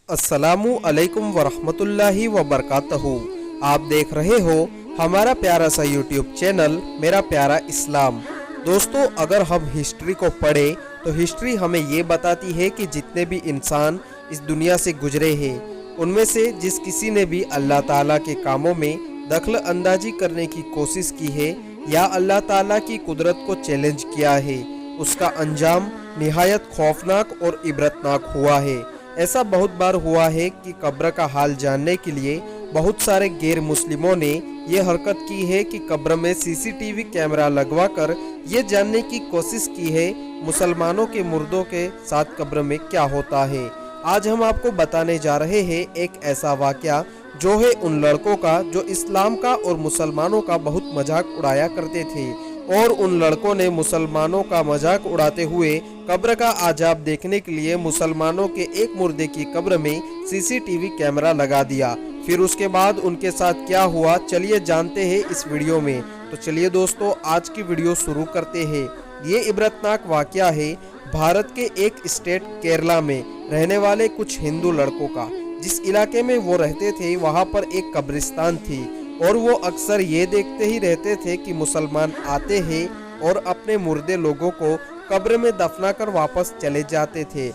अस्सलामु अलैकुम वरहमतुल्लाहि वबरकातहू। आप देख रहे हो हमारा प्यारा सा यूट्यूब चैनल मेरा प्यारा इस्लाम। दोस्तों, अगर हम हिस्ट्री को पढ़ें तो हिस्ट्री हमें ये बताती है कि जितने भी इंसान इस दुनिया से गुजरे हैं उनमें से जिस किसी ने भी अल्लाह ताला के कामों में दखल अंदाजी करने की कोशिश की है या अल्लाह ताला की कुदरत को चैलेंज किया है, उसका अंजाम निहायत खौफनाक और इबरतनाक हुआ है। ऐसा बहुत बार हुआ है कि कब्र का हाल जानने के लिए बहुत सारे गैर मुस्लिमों ने ये हरकत की है कि कब्र में सीसीटीवी कैमरा लगवा कर ये जानने की कोशिश की है मुसलमानों के मुर्दों के साथ कब्र में क्या होता है। आज हम आपको बताने जा रहे हैं एक ऐसा वाकया जो है उन लड़कों का जो इस्लाम का और मुसलमानों का बहुत मजाक उड़ाया करते थे, और उन लड़कों ने मुसलमानों का मजाक उड़ाते हुए कब्र का आजाब देखने के लिए मुसलमानों के एक मुर्दे की कब्र में सीसीटीवी कैमरा लगा दिया। फिर उसके बाद उनके साथ क्या हुआ, चलिए जानते हैं इस वीडियो में। तो चलिए दोस्तों, आज की वीडियो शुरू करते हैं। ये इबरतनाक वाकया है भारत के एक स्टेट केरला में रहने वाले कुछ हिंदू लड़कों का। जिस इलाके में वो रहते थे वहाँ पर एक कब्रिस्तान थी और वो अक्सर ये देखते ही रहते थे कि मुसलमान आते हैं और अपने मुर्दे लोगों को कब्र में दफना कर वापस चले जाते थे।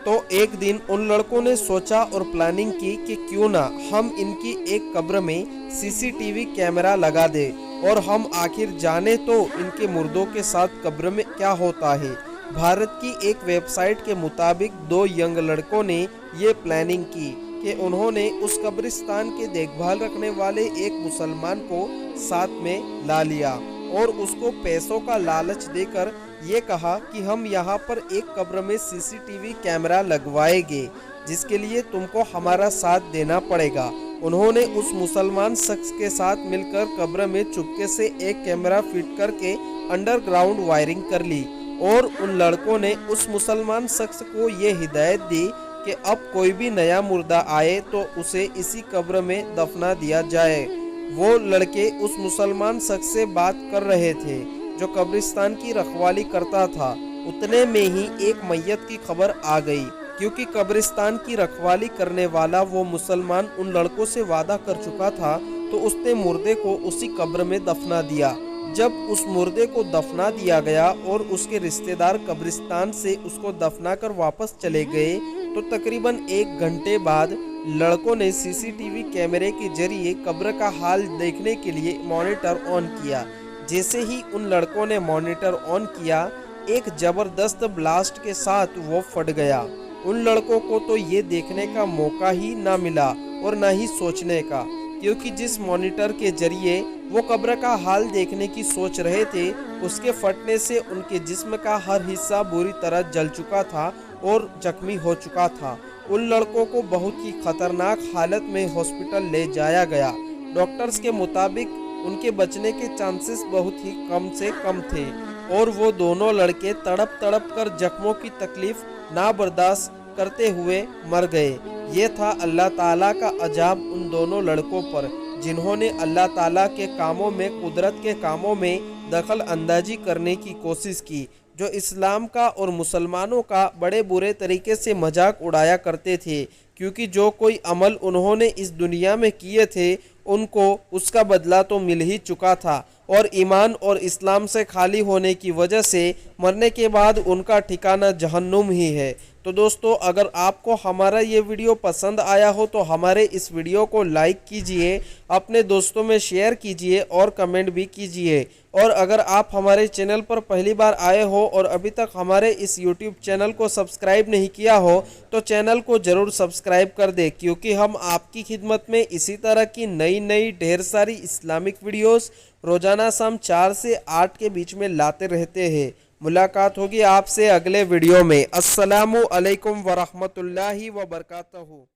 तो एक दिन उन लड़कों ने सोचा और प्लानिंग की कि क्यों ना हम इनकी एक कब्र में सीसीटीवी कैमरा लगा दे और हम आखिर जाने तो इनके मुर्दों के साथ कब्र में क्या होता है। भारत की एक वेबसाइट के मुताबिक दो यंग लड़कों ने ये प्लानिंग की कि उन्होंने उस कब्रिस्तान के देखभाल रखने वाले एक मुसलमान को साथ में ला लिया और उसको पैसों का लालच देकर ये कहा कि हम यहाँ पर एक कब्र में सीसीटीवी कैमरा लगवाएंगे, जिसके लिए तुमको हमारा साथ देना पड़ेगा। उन्होंने उस मुसलमान शख्स के साथ मिलकर कब्र में चुपके से एक कैमरा फिट करके अंडरग्राउंड वायरिंग कर ली और उन लड़कों ने उस मुसलमान शख्स को ये हिदायत दी कि अब कोई भी नया मुर्दा आए तो उसे इसी कब्र में दफना दिया जाए। वो लड़के उस मुसलमान शख्स से बात कर रहे थे जो कब्रिस्तान की रखवाली करता था। उतने में ही एक मैयत की खबर आ गई, क्योंकि कब्रिस्तान की रखवाली करने वाला वो मुसलमान उन लड़कों से वादा कर चुका था, तो उसने मुर्दे को उसी कब्र में दफना दिया। जब उस मुर्दे को दफना दिया गया और उसके रिश्तेदार कब्रिस्तान से उसको दफना कर वापस चले गए, तो तकरीबन 1 घंटे बाद लड़कों ने सीसीटीवी कैमरे के जरिए कब्र का हाल देखने के लिए मॉनिटर ऑन किया। जैसे ही उन लड़कों ने मॉनिटर ऑन किया, एक जबरदस्त ब्लास्ट के साथ वो फट गया। उन लड़कों को तो ये देखने का मौका ही ना मिला और ना ही सोचने का, क्योंकि जिस मॉनिटर के जरिए वो कब्र का हाल देखने की सोच रहे थे उसके फटने से उनके जिस्म का हर हिस्सा बुरी तरह जल चुका था और जख्मी हो चुका था। उन लड़कों को बहुत ही खतरनाक हालत में हॉस्पिटल ले जाया गया। डॉक्टर्स के मुताबिक उनके बचने के चांसेस बहुत ही कम से कम थे और वो दोनों लड़के तड़प तड़प कर जख्मों की तकलीफ ना बर्दाश्त करते हुए मर गए। ये था अल्लाह ताला का अजाब उन दोनों लड़कों पर, जिन्होंने अल्लाह ताला के कामों में, कुदरत के कामों में दखल अंदाजी करने की कोशिश की, जो इस्लाम का और मुसलमानों का बड़े बुरे तरीके से मजाक उड़ाया करते थे। क्योंकि जो कोई अमल उन्होंने इस दुनिया में किए थे उनको उसका बदला तो मिल ही चुका था, और ईमान और इस्लाम से खाली होने की वजह से मरने के बाद उनका ठिकाना जहन्नुम ही है। तो दोस्तों, अगर आपको हमारा ये वीडियो पसंद आया हो तो हमारे इस वीडियो को लाइक कीजिए, अपने दोस्तों में शेयर कीजिए और कमेंट भी कीजिए। और अगर आप हमारे चैनल पर पहली बार आए हो और अभी तक हमारे इस यूट्यूब चैनल को सब्सक्राइब नहीं किया हो तो चैनल को ज़रूर सब्सक्राइब कर दे, क्योंकि हम आपकी खिदमत में इसी तरह की नई ढेर सारी इस्लामिक वीडियोस रोजाना शाम 4 से 8 के बीच में लाते रहते हैं। मुलाकात होगी आपसे अगले वीडियो में। अस्सलामु अलैकुम वरहमतुल्लाहि वबरकातहू।